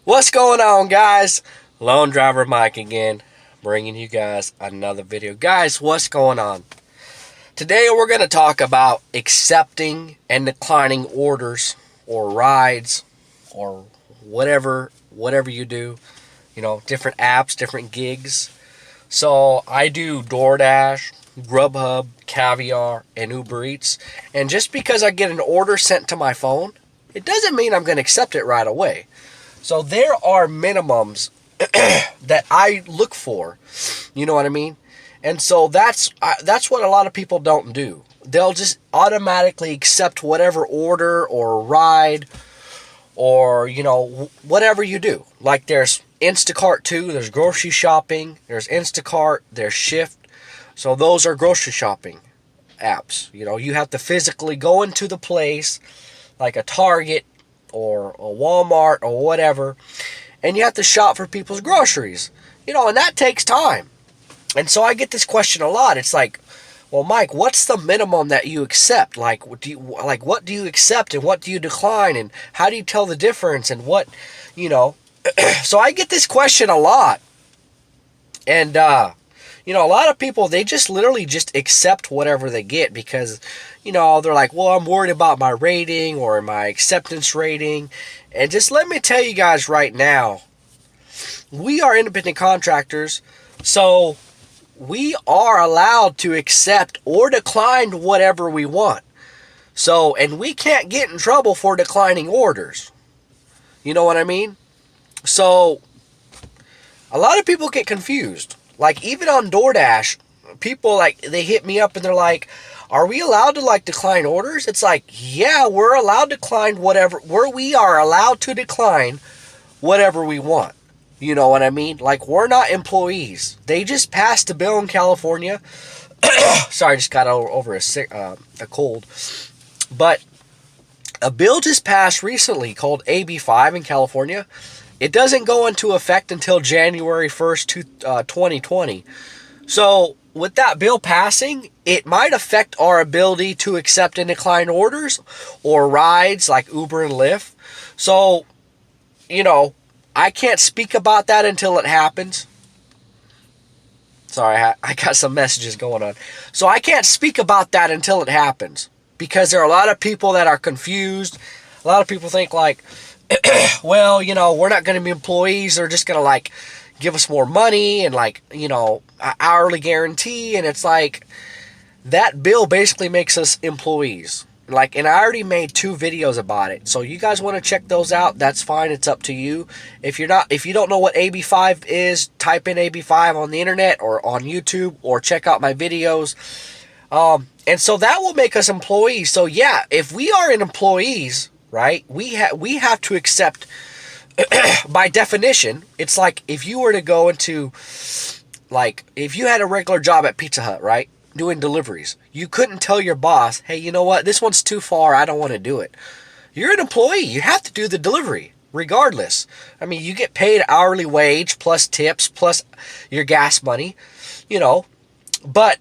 What's going on, guys? Lone Driver Mike again, bringing you guys another video. Guys, what's going on? Today we're going to talk about accepting and declining orders or rides or whatever you do. Different apps, different gigs. So I do Doordash, Grubhub, Caviar, and Uber Eats. And just because I get an order sent to my phone, it doesn't mean I'm going to accept it right away. So there are minimums that I look for. You know what I mean? And so that's what a lot of people don't do. They'll just automatically accept whatever order or ride or, whatever you do. Like there's Instacart too, there's grocery shopping, there's Instacart, there's Shift. So those are grocery shopping apps. You have to physically go into the place like a Target or a Walmart or whatever, and you have to shop for people's groceries. And that takes time. And so I get this question a lot. It's like, well, Mike, what's the minimum that you accept? What do you accept and what do you decline, and how do you tell the difference, and what, So I get this question a lot. And a lot of people, they just literally just accept whatever they get because, they're like, well, I'm worried about my rating or my acceptance rating. And just let me tell you guys right now, we are independent contractors, so we are allowed to accept or decline whatever we want. So, and we can't get in trouble for declining orders. You know what I mean? So, a lot of people get confused. Like, even on DoorDash, people, they hit me up and they're like, are we allowed to, decline orders? It's like, yeah, we're allowed to decline whatever, we are allowed to decline whatever we want. You know what I mean? We're not employees. They just passed a bill in California. Sorry, I just got over a cold. But a bill just passed recently called AB5 in California. It doesn't go into effect until January 1st, 2020. So, with that bill passing, it might affect our ability to accept and decline orders or rides like Uber and Lyft. So, I can't speak about that until it happens. Sorry, I got some messages going on. So, I can't speak about that until it happens because there are a lot of people that are confused. A lot of people think well, we're not going to be employees. They're just going to give us more money and hourly guarantee. And it's that bill basically makes us employees. And I already made 2 videos about it. So you guys want to check those out? That's fine. It's up to you. If you don't know what AB5 is, type in AB5 on the internet or on YouTube or check out my videos. And so that will make us employees. So yeah, if we are employees, right? We have to accept, by definition, it's like if you were to go into, if you had a regular job at Pizza Hut, right? Doing deliveries. You couldn't tell your boss, hey, you know what? This one's too far. I don't want to do it. You're an employee. You have to do the delivery regardless. I mean, you get paid hourly wage plus tips plus your gas money, But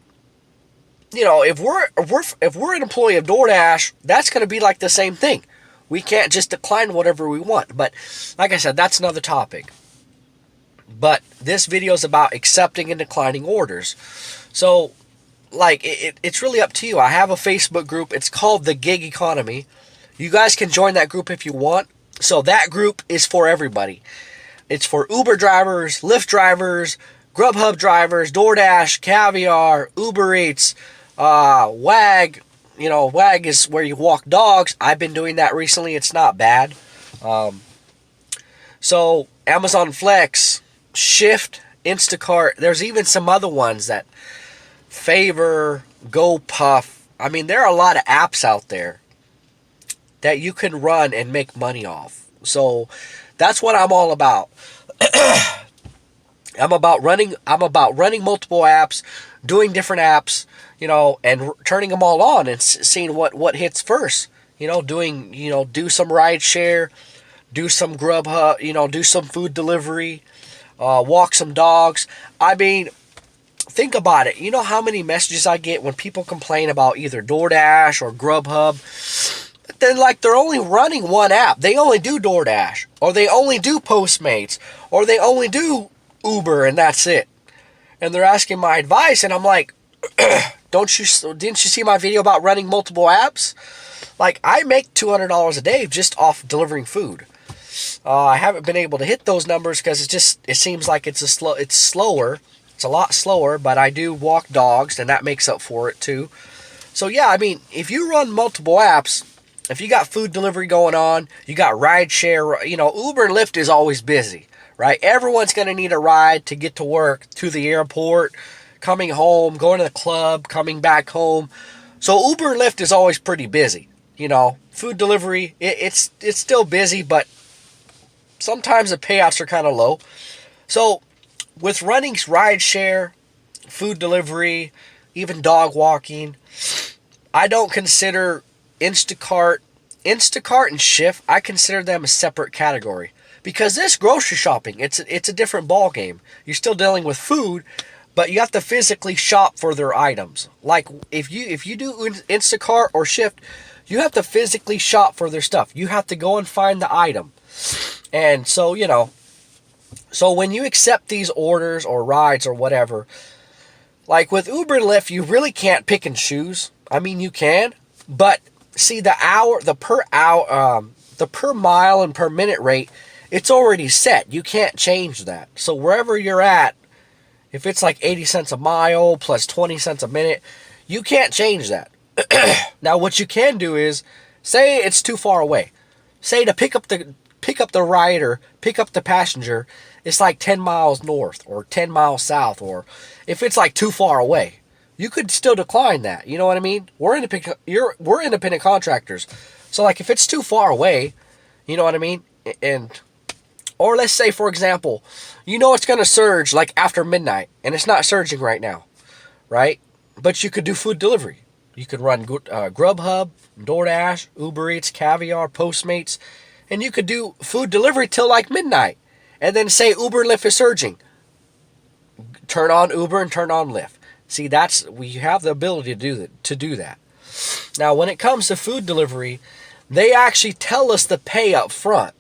if we're an employee of DoorDash, that's going to be the same thing. We can't just decline whatever we want. But like I said, that's another topic. But this video is about accepting and declining orders. So, it's really up to you. I have a Facebook group. It's called The Gig Economy. You guys can join that group if you want. So that group is for everybody. It's for Uber drivers, Lyft drivers, Grubhub drivers, DoorDash, Caviar, Uber Eats, WAG. WAG is where you walk dogs. I've been doing that recently. It's not bad. So, Amazon Flex, Shift, Instacart. There's even some other ones that Favor, GoPuff. I mean, there are a lot of apps out there that you can run and make money off. So, that's what I'm all about. I'm about running multiple apps, doing different apps, and turning them all on and seeing what hits first. Do some ride share, do some Grubhub, do some food delivery, walk some dogs. I mean, think about it. You know how many messages I get when people complain about either DoorDash or Grubhub But then, like, they're only running one app. They only do DoorDash, or they only do Postmates, or they only do Uber, and that's it. And they're asking my advice, and I'm like, didn't you see my video about running multiple apps? Like, I make $200 a day just off delivering food. I haven't been able to hit those numbers because it seems like it's slower. It's a lot slower, but I do walk dogs, and that makes up for it too. So yeah, I mean, if you run multiple apps, if you got food delivery going on, you got ride share, Uber and Lyft is always busy, right? Everyone's going to need a ride to get to work, to the airport, coming home, going to the club, coming back home. So Uber and Lyft is always pretty busy. Food delivery, it's still busy, but sometimes the payouts are kind of low. So with running ride share, food delivery, even dog walking, I don't consider Instacart and Shift, I consider them a separate category. Because this grocery shopping, it's a different ball game. You're still dealing with food, but you have to physically shop for their items. Like if you do Instacart or Shift, you have to physically shop for their stuff. You have to go and find the item. And so, so when you accept these orders or rides or whatever, like with Uber and Lyft, you really can't pick and choose. I mean, you can, but see the per mile and per minute rate, it's already set. You can't change that. So wherever you're at, if it's like 80 cents a mile plus 20 cents a minute, you can't change that. Now, what you can do is, say it's too far away. Say to pick up the rider, pick up the passenger, it's like 10 miles north or 10 miles south, or if it's like too far away, you could still decline that. You know what I mean? We're independent contractors. So like if it's too far away, you know what I mean? Or let's say, for example, it's going to surge like after midnight, and it's not surging right now, right? But you could do food delivery. You could run Grubhub, DoorDash, Uber Eats, Caviar, Postmates, and you could do food delivery till like midnight. And then say Uber and Lyft is surging. Turn on Uber and turn on Lyft. See, we have the ability to do that. Now, when it comes to food delivery, they actually tell us the pay up front.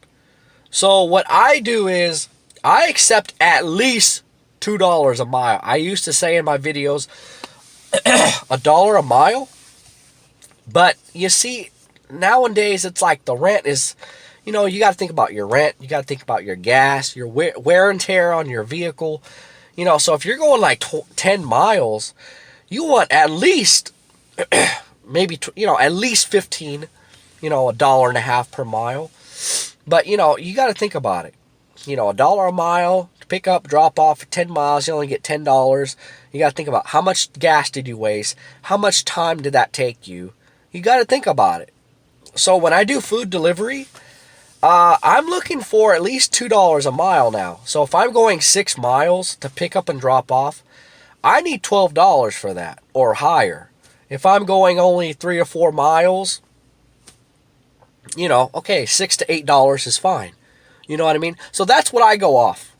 So what I do is I accept at least $2 a mile. I used to say in my videos, $1 a mile. But you see, nowadays it's like the rent is, you got to think about your rent. You got to think about your gas, your wear and tear on your vehicle. So if you're going like 10 miles, you want at least, maybe, at least 15, $1.50 per mile. But, you got to think about it. $1 a mile to pick up, drop off 10 miles, you only get $10. You got to think about how much gas did you waste? How much time did that take you? You got to think about it. So when I do food delivery, I'm looking for at least $2 a mile now. So if I'm going 6 miles to pick up and drop off, I need $12 for that or higher. If I'm going only 3 or 4 miles, okay, $6 to $8 is fine. You know what I mean? So that's what I go off.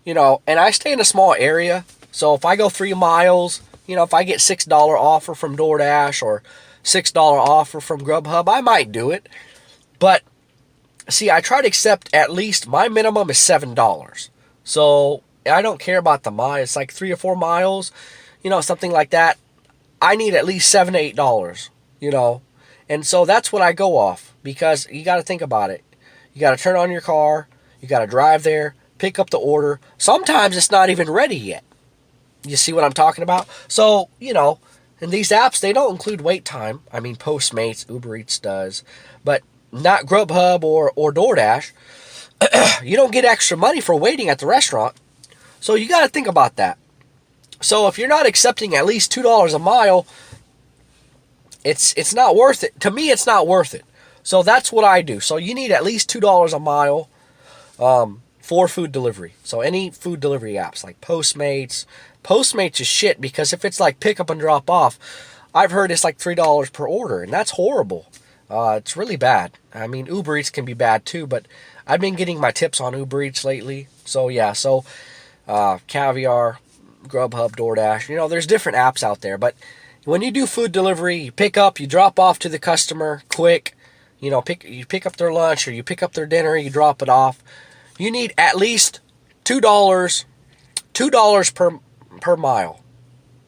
And I stay in a small area. So if I go 3 miles, if I get $6 offer from DoorDash or $6 offer from Grubhub, I might do it. But see, I try to accept at least, my minimum is $7. So I don't care about the mile. It's like 3 or 4 miles, something like that. I need at least $7 to $8, And so that's what I go off, because you got to think about it. You got to turn on your car. You got to drive there, pick up the order. Sometimes it's not even ready yet. You see what I'm talking about? So, and these apps, they don't include wait time. I mean, Postmates, Uber Eats does, but not Grubhub or DoorDash. You don't get extra money for waiting at the restaurant. So you got to think about that. So if you're not accepting at least $2 a mile, it's not worth it. To me, it's not worth it. So that's what I do. So you need at least $2 a mile for food delivery. So any food delivery apps like Postmates. Postmates is shit, because if it's like pick up and drop off, I've heard it's like $3 per order, and that's horrible. It's really bad. I mean, Uber Eats can be bad too, but I've been getting my tips on Uber Eats lately. So yeah, Caviar, Grubhub, DoorDash, there's different apps out there. But when you do food delivery, you pick up, you drop off to the customer quick, You know, you pick up their lunch or you pick up their dinner, you drop it off. You need at least $2 per mile.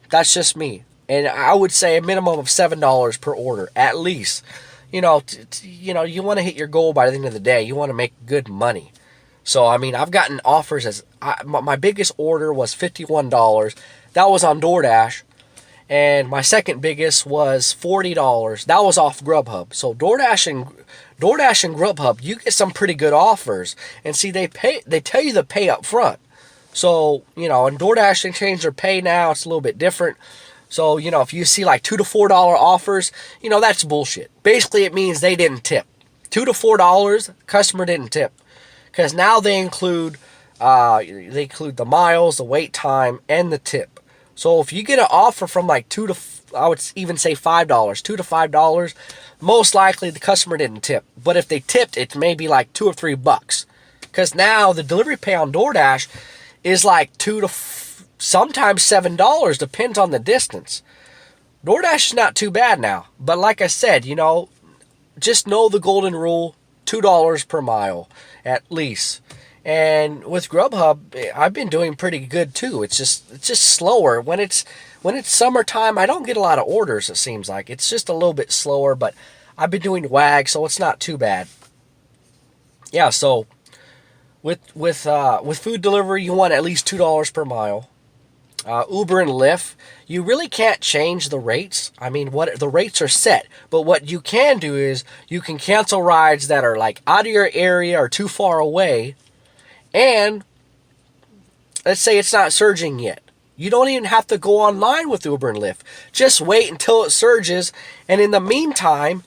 That's just me. And I would say a minimum of $7 per order, at least. You know, you want to hit your goal by the end of the day. You want to make good money. So, I mean, I've gotten offers my biggest order was $51. That was on Doordash. And my second biggest was $40. That was off Grubhub. So Doordash and Grubhub, you get some pretty good offers. And see, they tell you the pay up front. So, you know, and Doordash, they change their pay now. It's a little bit different. So, you know, if you see like $2 to $4 offers, you know, that's bullshit. Basically, it means they didn't tip. $2 to $4, customer didn't tip. Because now they include the miles, the wait time, and the tip. So if you get an offer from like I would even say $5, $2 to $5, most likely the customer didn't tip. But if they tipped, it's maybe like $2 or $3. Because now the delivery pay on Doordash is like sometimes $7, depends on the distance. Doordash is not too bad now. But like I said, you know, just know the golden rule, $2 per mile at least. And with Grubhub, I've been doing pretty good too. It's just slower. When it's summertime, I don't get a lot of orders, it seems like. It's just a little bit slower, but I've been doing WAG, so it's not too bad. Yeah, so with food delivery, you want at least $2 per mile. Uber and Lyft, you really can't change the rates. I mean, the rates are set, but what you can do is you can cancel rides that are like out of your area or too far away. And let's say it's not surging yet. You don't even have to go online with Uber and Lyft. Just wait until it surges. And in the meantime,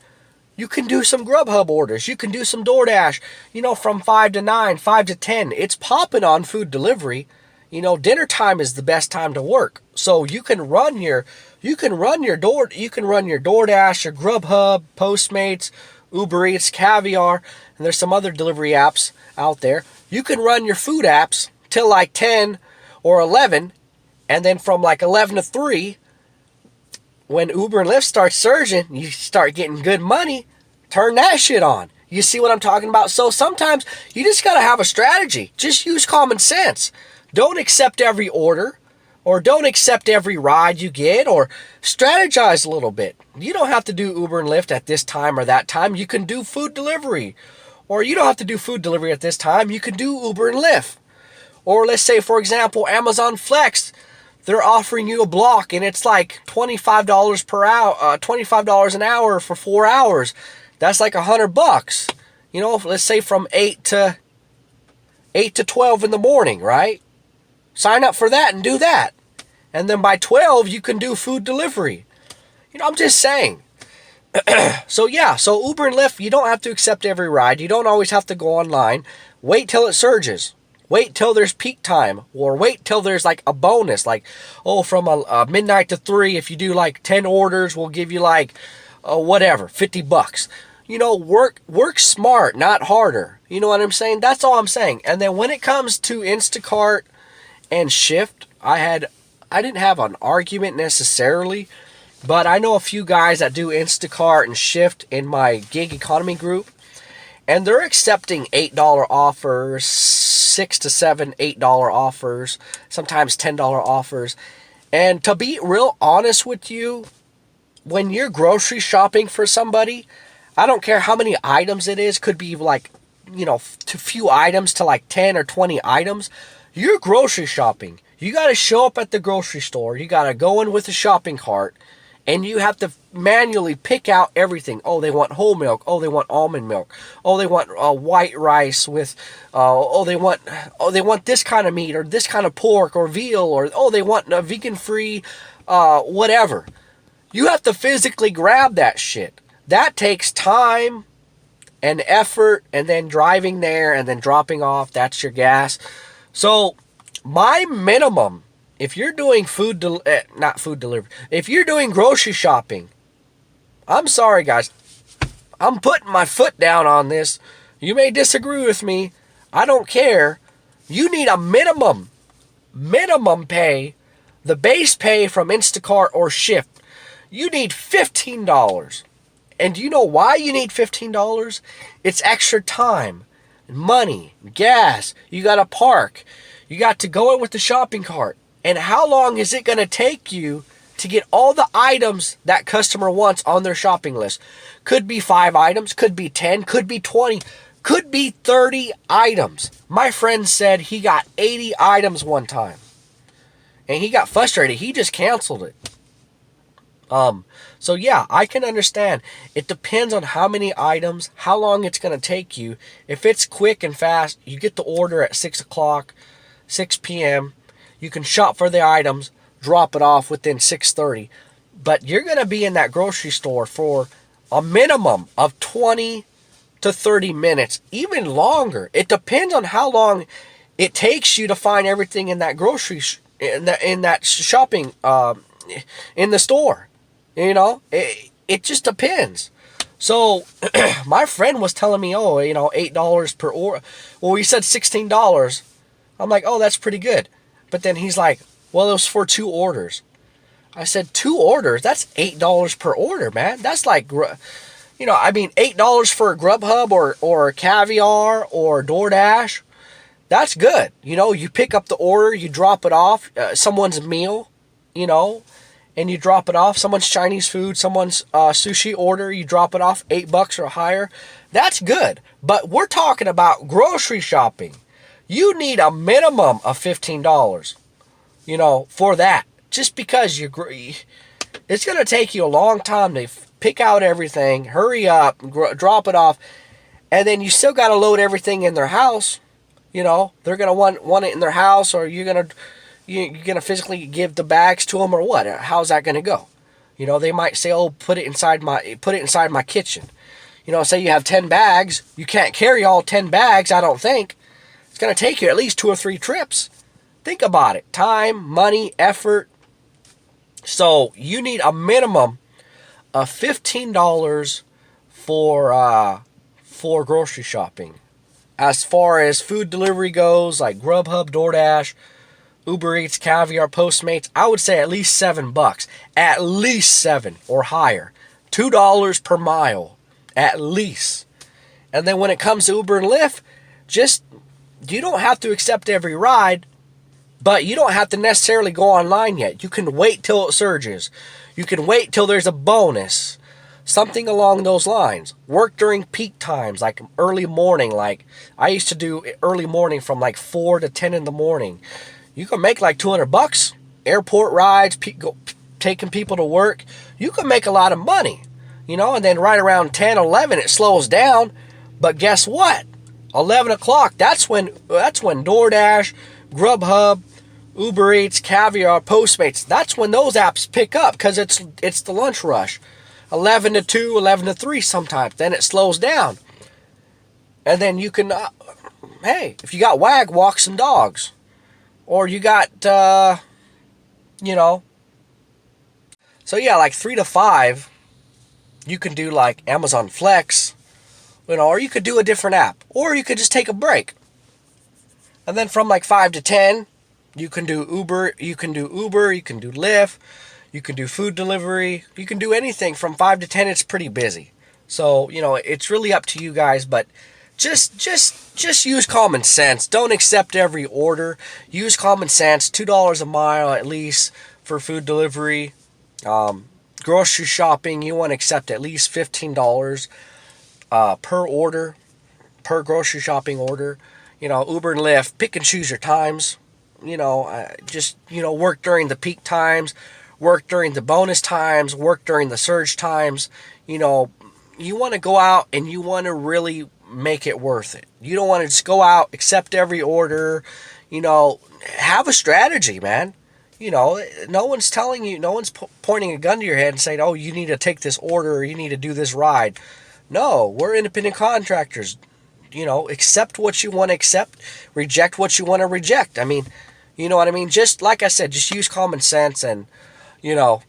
you can do some Grubhub orders. You can do some Doordash, you know, from 5 to 9, 5 to 10. It's popping on food delivery. You know, dinner time is the best time to work. So you can run your Doordash, your Grubhub, Postmates, Uber Eats, Caviar, and there's some other delivery apps out there. You can run your food apps till like 10 or 11, and then from like 11 to 3, when Uber and Lyft start surging, you start getting good money, turn that shit on. You see what I'm talking about? So sometimes you just got to have a strategy. Just use common sense. Don't accept every order, or don't accept every ride you get, or strategize a little bit. You don't have to do Uber and Lyft at this time or that time. You can do food delivery. Or you don't have to do food delivery at this time. You can do Uber and Lyft. Or let's say, for example, Amazon Flex. They're offering you a block and it's like $25 per hour, $25 an hour for 4 hours. That's like $100. You know, let's say from 8 to 12 in the morning, right? Sign up for that and do that. And then by 12, you can do food delivery. You know, I'm just saying. So yeah, so Uber and Lyft, you don't have to accept every ride. You don't always have to go online. Wait till it surges. Wait till there's peak time, or wait till there's like a bonus, like, oh, from a midnight to 3, if you do like 10 orders, we'll give you like whatever, $50. You know, work smart, not harder. You know what I'm saying? That's all I'm saying. And then when it comes to Instacart and Shift, I didn't have an argument necessarily. But I know a few guys that do Instacart and Shift in my gig economy group, and they're accepting $8 offers, $6 to $7, $8 offers, sometimes $10 offers. And to be real honest with you, when you're grocery shopping for somebody, I don't care how many items it is, could be like, you know, to few items to like 10 or 20 items. You're grocery shopping. You got to show up at the grocery store. You got to go in with a shopping cart. And you have to manually pick out everything. Oh, they want whole milk. Oh, they want almond milk. Oh, they want white rice with. They want this kind of meat or this kind of pork or veal, or they want a vegan-free, whatever. You have to physically grab that shit. That takes time and effort, and then driving there and then dropping off. That's your gas. So my minimum. If you're doing not food delivery, if you're doing grocery shopping, I'm sorry, guys. I'm putting my foot down on this. You may disagree with me. I don't care. You need a minimum pay, the base pay from Instacart or Shift. You need $15. And do you know why you need $15? It's extra time, money, gas. You got to park. You got to go in with the shopping cart. And how long is it going to take you to get all the items that customer wants on their shopping list? Could be 5 items, could be 10, could be 20, could be 30 items. My friend said he got 80 items one time. And he got frustrated. He just canceled it. So yeah, I can understand. It depends on how many items, how long it's going to take you. If it's quick and fast, you get the order at 6 o'clock, 6 p.m. You can shop for the items, drop it off within 6:30. But you're going to be in that grocery store for a minimum of 20 to 30 minutes, even longer. It depends on how long it takes you to find everything in that in that shopping in the store. It just depends. So my friend was telling me, $8 per order. Well, he said $16. I'm like, oh, that's pretty good. But then he's like, well, it was for 2 orders. I said, 2 orders? That's $8 per order, man. That's like, $8 for a Grubhub or Caviar or Doordash. That's good. You pick up the order, you drop it off, someone's meal, and you drop it off, someone's Chinese food, someone's sushi order, you drop it off, $8 or higher. That's good. But we're talking about grocery shopping. You need a minimum of $15, for that. Just because it's going to take you a long time to pick out everything, hurry up, drop it off, and then you still got to load everything in their house. They're going to want it in their house, or you're going to physically give the bags to them, or what? How's that going to go? They might say, oh, put it inside my kitchen. Say you have 10 bags. You can't carry all 10 bags, I don't think. It's going to take you at least 2 or 3 trips. Think about it. Time, money, effort. So you need a minimum of $15 for grocery shopping. As far as food delivery goes, like Grubhub, DoorDash, Uber Eats, Caviar, Postmates, I would say at least $7. At least 7 or higher. $2 per mile. At least. And then when it comes to Uber and Lyft, you don't have to accept every ride, but you don't have to necessarily go online yet. You can wait till it surges. You can wait till there's a bonus. Something along those lines. Work during peak times, like early morning. Like I used to do early morning from like 4 to 10 in the morning. You can make like $200. Airport rides, taking people to work. You can make a lot of money. And then right around 10, 11, it slows down. But guess what? 11 o'clock, that's when DoorDash, Grubhub, Uber Eats, Caviar, Postmates, that's when those apps pick up, because it's the lunch rush. 11 to 2, 11 to 3 sometimes. Then it slows down. And then you can, if you got WAG, walk some dogs. Or you got, So yeah, like 3 to 5, you can do like Amazon Flex, or you could do a different app. Or you could just take a break. And then from like 5 to 10, you can do Uber, you can do Lyft, you can do food delivery, you can do anything. From 5 to 10, it's pretty busy. So, it's really up to you guys, but just use common sense. Don't accept every order. Use common sense. $2 a mile at least for food delivery. Grocery shopping, you want to accept at least $15 per order, per grocery shopping order. Uber and Lyft, pick and choose your times. Work during the peak times, work during the bonus times, work during the surge times. You want to go out and you want to really make it worth it. You don't want to just go out, accept every order. Have a strategy, man. No one's telling you, no one's pointing a gun to your head and saying, oh, you need to take this order or you need to do this ride. No, we're independent contractors. Accept what you want to accept, reject what you want to reject. I mean, you know what I mean? Just like I said, just use common sense, and, you got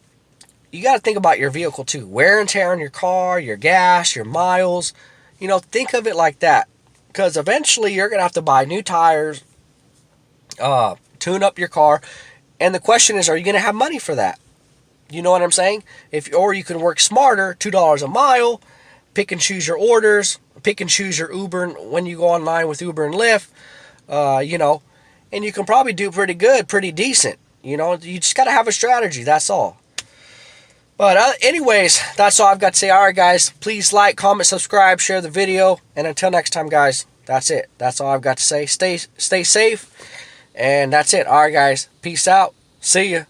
to think about your vehicle too. Wear and tear on your car, your gas, your miles. Think of it like that, because eventually you're going to have to buy new tires, tune up your car. And the question is, are you going to have money for that? You know what I'm saying? Or you can work smarter, $2 a mile, pick and choose your orders, pick and choose your Uber when you go online with Uber and Lyft, you know, and you can probably do pretty good, pretty decent. You know, you just got to have a strategy. That's all. But anyways, that's all I've got to say. All right, guys, please like, comment, subscribe, share the video. And until next time, guys, that's it. That's all I've got to say. Stay safe. And that's it. All right, guys. Peace out. See ya.